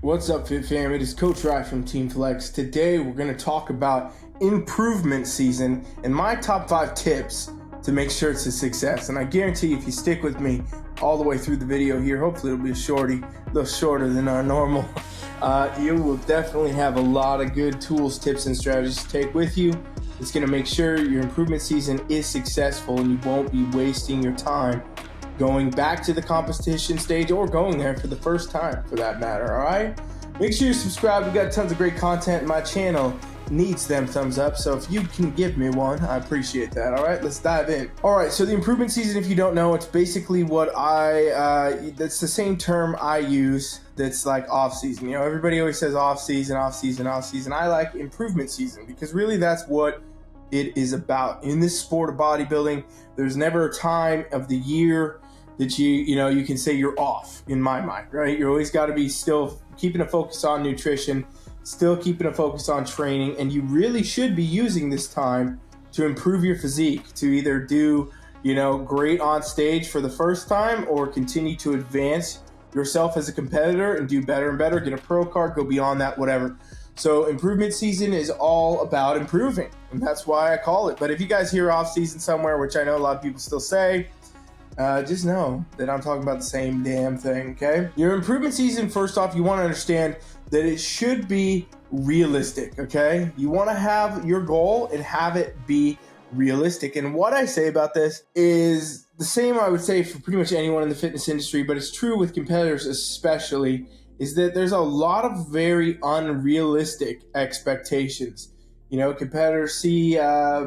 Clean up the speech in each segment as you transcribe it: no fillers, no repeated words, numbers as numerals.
What's up, Fit Fam? It is Coach Rye from Team Flex. Today we're going to talk about improvement season and my top 5 tips to make sure it's a success. And I guarantee if you stick with me all the way through the video here, hopefully it'll be a little shorter than our normal. You will definitely have a lot of good tools, tips, and strategies to take with you. It's going to make sure your improvement season is successful and you won't be wasting your time going back to the competition stage or going there for the first time for that matter, all right? Make sure you subscribe. We got tons of great content. My channel needs them thumbs up, so if you can give me one, I appreciate that, all right? Let's dive in. All right, so the improvement season, if you don't know, it's basically what that's the same term I use that's like off season. You know, everybody always says off season, off season, off season. I like improvement season because really that's what it is about. In this sport of bodybuilding, there's never a time of the year that you can say you're off, in my mind, right? You always got to be still keeping a focus on nutrition, still keeping a focus on training, and you really should be using this time to improve your physique, to either do, great on stage for the first time or continue to advance yourself as a competitor and do better and better, get a pro card, go beyond that, whatever. So improvement season is all about improving, and that's why I call it. But if you guys hear off season somewhere, which I know a lot of people still say, just know that I'm talking about the same damn thing, okay? Your improvement season, first off, you want to understand that it should be realistic, okay? You want to have your goal and have it be realistic. And what I say about this is the same I would say for pretty much anyone in the fitness industry, but it's true with competitors especially, is that there's a lot of very unrealistic expectations. Competitors see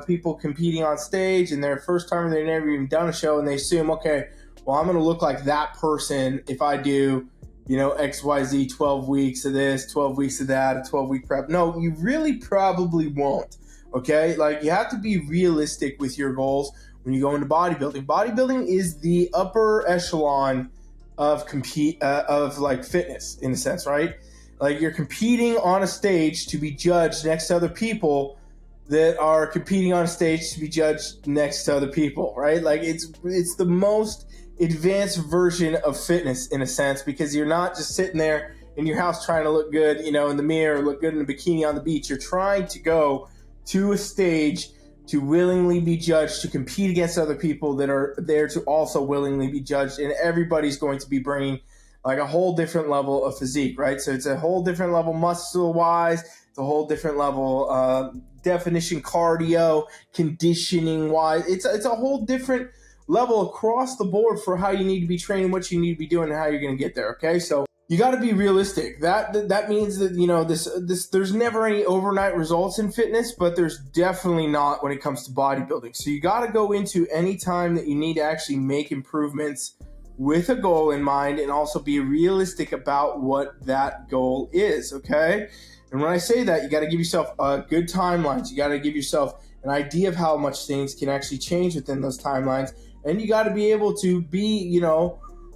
people competing on stage and they're first time they've never even done a show and they assume, okay, well, I'm going to look like that person if I do, XYZ 12 weeks of this, 12 weeks of that, a 12-week prep. No, you really probably won't, okay? Like, you have to be realistic with your goals when you go into bodybuilding. Bodybuilding is the upper echelon of fitness in a sense, right? Like, you're competing on a stage to be judged next to other people that are competing on a stage to be judged next to other people, right? Like, it's the most advanced version of fitness in a sense, because you're not just sitting there in your house trying to look good, in the mirror, look good in a bikini on the beach. You're trying to go to a stage to willingly be judged, to compete against other people that are there to also willingly be judged, and everybody's going to be bringing like a whole different level of physique, right? So it's a whole different level muscle-wise, it's a whole different level definition, cardio, conditioning-wise. It's a whole different level across the board for how you need to be training, what you need to be doing, and how you're going to get there, okay? So you got to be realistic. That means that, there's never any overnight results in fitness, but there's definitely not when it comes to bodybuilding. So you got to go into any time that you need to actually make improvements with a goal in mind, and also be realistic about what that goal is, okay? And when I say that, you got to give yourself good timelines. You got to give yourself an idea of how much things can actually change within those timelines, and you got to be able to be,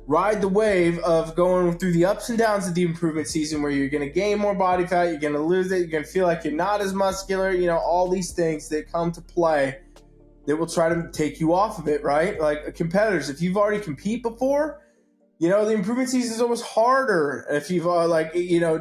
ride the wave of going through the ups and downs of the improvement season, where you're going to gain more body fat, you're going to lose it, you're going to feel like you're not as muscular, all these things that come to play that will try to take you off of it, right? Like competitors, if you've already competed before, the improvement season is almost harder if you've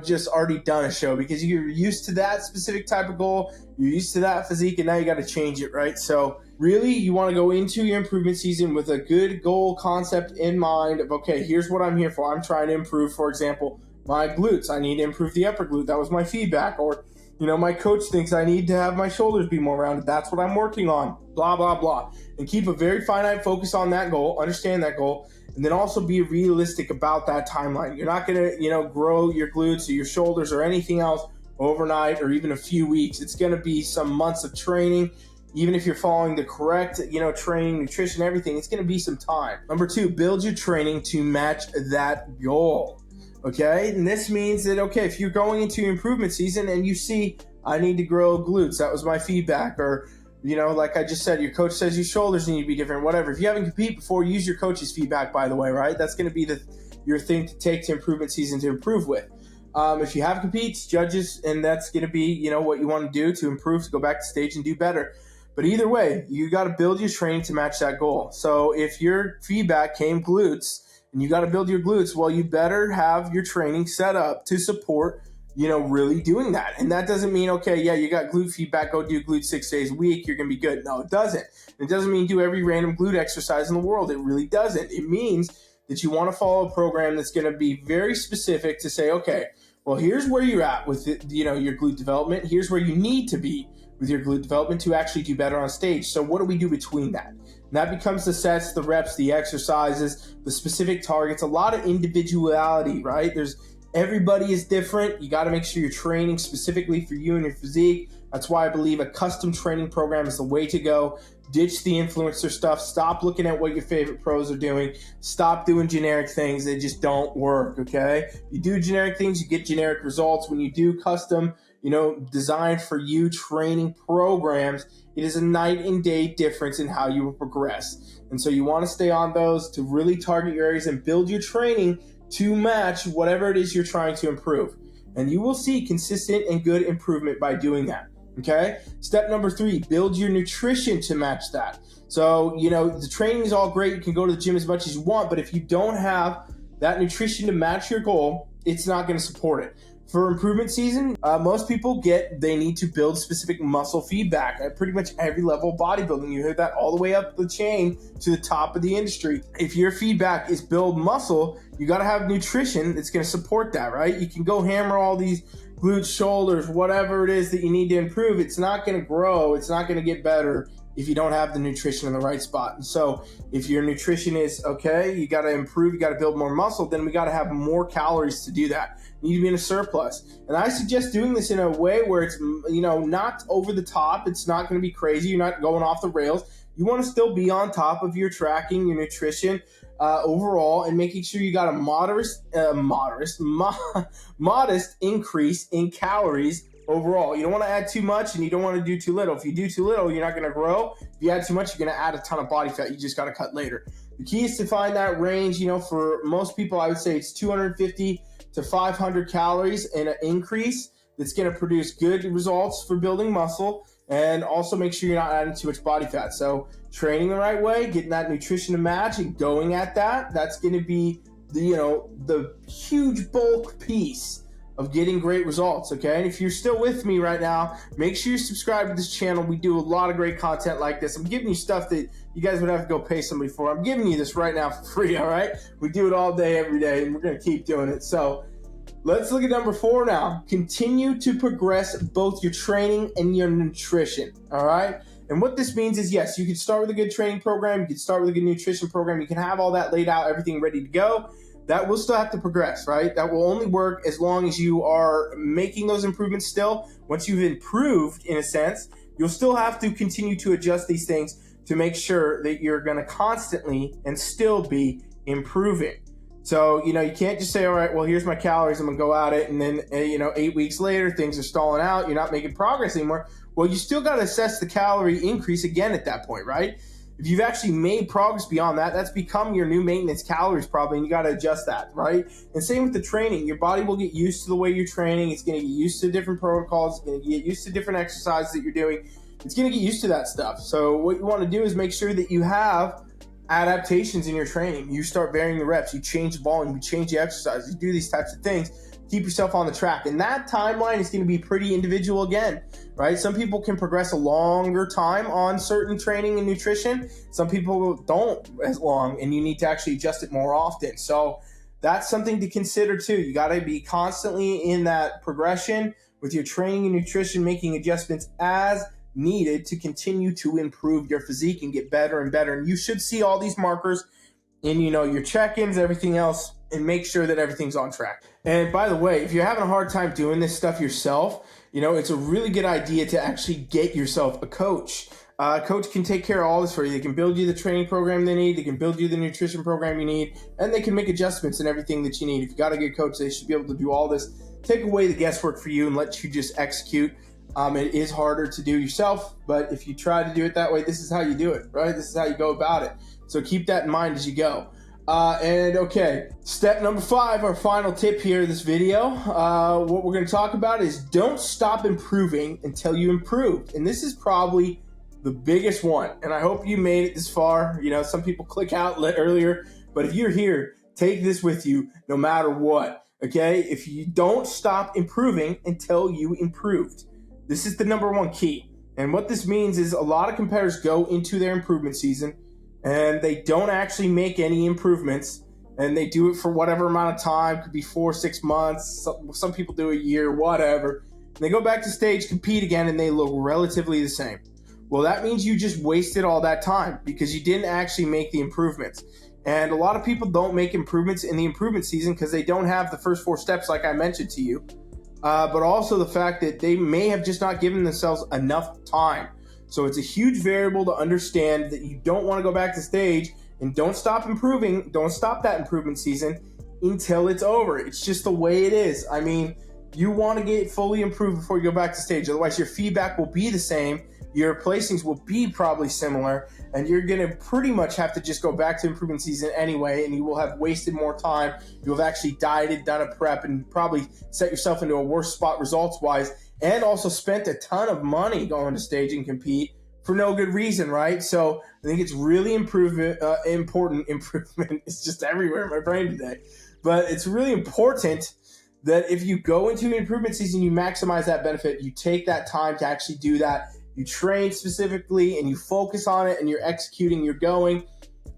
just already done a show, because you're used to that specific type of goal, you're used to that physique, and now you got to change it, right? So really, you want to go into your improvement season with a good goal concept in mind of, okay, here's what I'm here for. I'm trying to improve, for example, my glutes. I need to improve the upper glute. That was my feedback. Or my coach thinks I need to have my shoulders be more rounded. That's what I'm working on, blah, blah, blah. And keep a very finite focus on that goal, understand that goal, and then also be realistic about that timeline. You're not going to, grow your glutes or your shoulders or anything else overnight or even a few weeks. It's going to be some months of training. Even if you're following the correct, training, nutrition, everything, it's going to be some time. Number 2, build your training to match that goal. Okay, and this means that, okay, if you're going into your improvement season and you see, I need to grow glutes, that was my feedback, or, like I just said, your coach says your shoulders need to be different, whatever. If you haven't competed before, use your coach's feedback, by the way, right? That's going to be your thing to take to improvement season to improve with. If you have competes, judges, and that's going to be, what you want to do to improve, to go back to stage and do better. But either way, you got to build your training to match that goal. So if your feedback came glutes, and you got to build your glutes, well, you better have your training set up to support, really doing that. And that doesn't mean, okay, yeah, you got glute feedback, go do glute 6 days a week, you're going to be good. No, it doesn't. It doesn't mean do every random glute exercise in the world. It really doesn't. It means that you want to follow a program that's going to be very specific to say, okay, well, here's where you're at with your glute development. Here's where you need to be with your glute development to actually do better on stage. So what do we do between that? And that becomes the sets, the reps, the exercises, the specific targets, a lot of individuality, right? Everybody is different. You got to make sure you're training specifically for you and your physique. That's why I believe a custom training program is the way to go. Ditch the influencer stuff. Stop looking at what your favorite pros are doing. Stop doing generic things. They just don't work, okay? You do generic things, you get generic results. When you do custom, designed for you training programs, it is a night and day difference in how you will progress. And so you want to stay on those to really target your areas and build your training to match whatever it is you're trying to improve. And you will see consistent and good improvement by doing that. Okay. Step number 3, build your nutrition to match that. So, the training is all great. You can go to the gym as much as you want, but if you don't have that nutrition to match your goal, it's not going to support it. For improvement season, most people they need to build specific muscle feedback at pretty much every level of bodybuilding. You heard that all the way up the chain to the top of the industry. If your feedback is build muscle, you got to have nutrition that's going to support that, right? You can go hammer all these glutes, shoulders, whatever it is that you need to improve. It's not going to grow. It's not going to get better if you don't have the nutrition in the right spot. And so if your nutrition is okay, you got to improve, you got to build more muscle, then we got to have more calories to do that. You need to be in a surplus. And I suggest doing this in a way where it's, not over the top. It's not going to be crazy. You're not going off the rails. You want to still be on top of your tracking, your nutrition overall, and making sure you got a modest increase in calories overall. You don't want to add too much and you don't want to do too little. If you do too little, you're not going to grow. If you add too much, you're going to add a ton of body fat. You just got to cut later. The key is to find that range. For most people, I would say it's 250 to 500 calories in an increase that's going to produce good results for building muscle, and also make sure you're not adding too much body fat. So training the right way, getting that nutrition to match and going at that's going to be the huge bulk piece of getting great results, okay? And if you're still with me right now, make sure you subscribe to this channel. We do a lot of great content like this. I'm giving you stuff that you guys would have to go pay somebody for. I'm giving you this right now for free, all right? We do it all day, every day, and we're going to keep doing it. So let's look at number 4 now. Continue to progress both your training and your nutrition, all right? And what this means is, yes, you can start with a good training program. You can start with a good nutrition program. You can have all that laid out, everything ready to go. That will still have to progress, right? That will only work as long as you are making those improvements still. Once you've improved, in a sense, you'll still have to continue to adjust these things to make sure that you're going to constantly and still be improving. So, you can't just say, all right, well, here's my calories, I'm going to go at it. And then, 8 weeks later, things are stalling out. You're not making progress anymore. Well, you still got to assess the calorie increase again at that point, right? If you've actually made progress beyond that, that's become your new maintenance calories probably, and you got to adjust that, right? And same with the training. Your body will get used to the way you're training. It's going to get used to different protocols. It's going to get used to different exercises that you're doing. It's going to get used to that stuff. So what you want to do is make sure that you have adaptations in your training. You start varying the reps. You change the volume. You change the exercise. You do these types of things. Keep yourself on the track. And that timeline is going to be pretty individual again, right? Some people can progress a longer time on certain training and nutrition. Some people don't as long, and you need to actually adjust it more often. So that's something to consider too. You got to be constantly in that progression with your training and nutrition, making adjustments as needed to continue to improve your physique and get better and better. And you should see all these markers in, your check-ins, everything else, and make sure that everything's on track. And by the way, if you're having a hard time doing this stuff yourself, it's a really good idea to actually get yourself a coach. A coach can take care of all this for you. They can build you the training program they need. They can build you the nutrition program you need, and they can make adjustments and everything that you need. If you got a good coach, they should be able to do all this, take away the guesswork for you and let you just execute. It is harder to do yourself, but if you try to do it that way, this is how you do it, right? This is how you go about it. So keep that in mind as you go. Okay, step number 5, our final tip here in this video. What we're going to talk about is don't stop improving until you improved. And this is probably the biggest one. And I hope you made it this far. Some people click out earlier, but if you're here, Take this with you no matter what, okay? If you don't stop improving until you improved. This is the number one key. And what this means is a lot of competitors go into their improvement season and they don't actually make any improvements, and they do it for whatever amount of time. Could be 4 or 6 months. Some people do a year, whatever. And they go back to stage, compete again, and they look relatively the same. Well, that means you just wasted all that time because you didn't actually make the improvements. And a lot of people don't make improvements in the improvement season because they don't have the first 4 steps like I mentioned to you. But also the fact that they may have just not given themselves enough time. So it's a huge variable to understand that you don't want to go back to stage and don't stop improving. Don't stop that improvement season until it's over. It's just the way it is. I mean, you want to get fully improved before you go back to stage. Otherwise, your feedback will be the same. Your placings will be probably similar, and you're going to pretty much have to just go back to improvement season anyway, and you will have wasted more time. You'll have actually dieted, done a prep, and probably set yourself into a worse spot results-wise, and also spent a ton of money going to stage and compete for no good reason, right? So I think it's really important. Improvement. It's just everywhere in my brain today. But it's really important that if you go into an improvement season, you maximize that benefit. You take that time to actually do that. You train specifically and you focus on it and you're executing, you're going,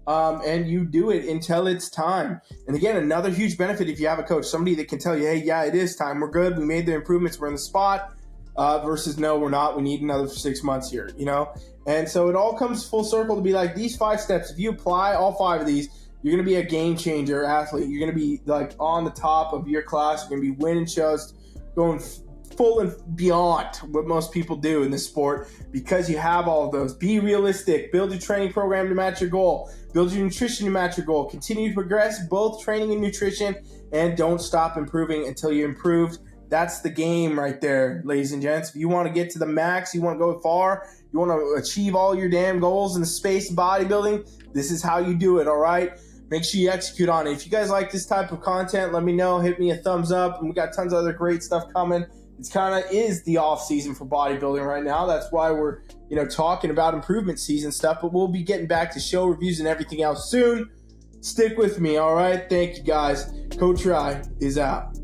and you do it until it's time. And again, another huge benefit if you have a coach, somebody that can tell you, hey, yeah, it is time. We're good. We made the improvements. We're in the spot versus no, we're not. We need another 6 months here, you know? And so it all comes full circle to be like these 5 steps. If you apply all 5 of these, you're going to be a game changer athlete. You're going to be like on the top of your class. You're going to be winning shows, going full and beyond what most people do in this sport because you have all of those. Be realistic. Build your training program to match your goal. Build your nutrition to match your goal. Continue to progress both training and nutrition, and don't stop improving until you're improved. That's the game right there, ladies and gents. If you want to get to the max, you want to go far, you want to achieve all your damn goals in the space of bodybuilding, this is how you do it, all right? Make sure you execute on it. If you guys like this type of content, let me know. Hit me a thumbs up. And we got tons of other great stuff coming. It's kind of is the off season for bodybuilding right now. That's why we're, talking about improvement season stuff, but we'll be getting back to show reviews and everything else soon. Stick with me, all right? Thank you, guys. Coach Rye is out.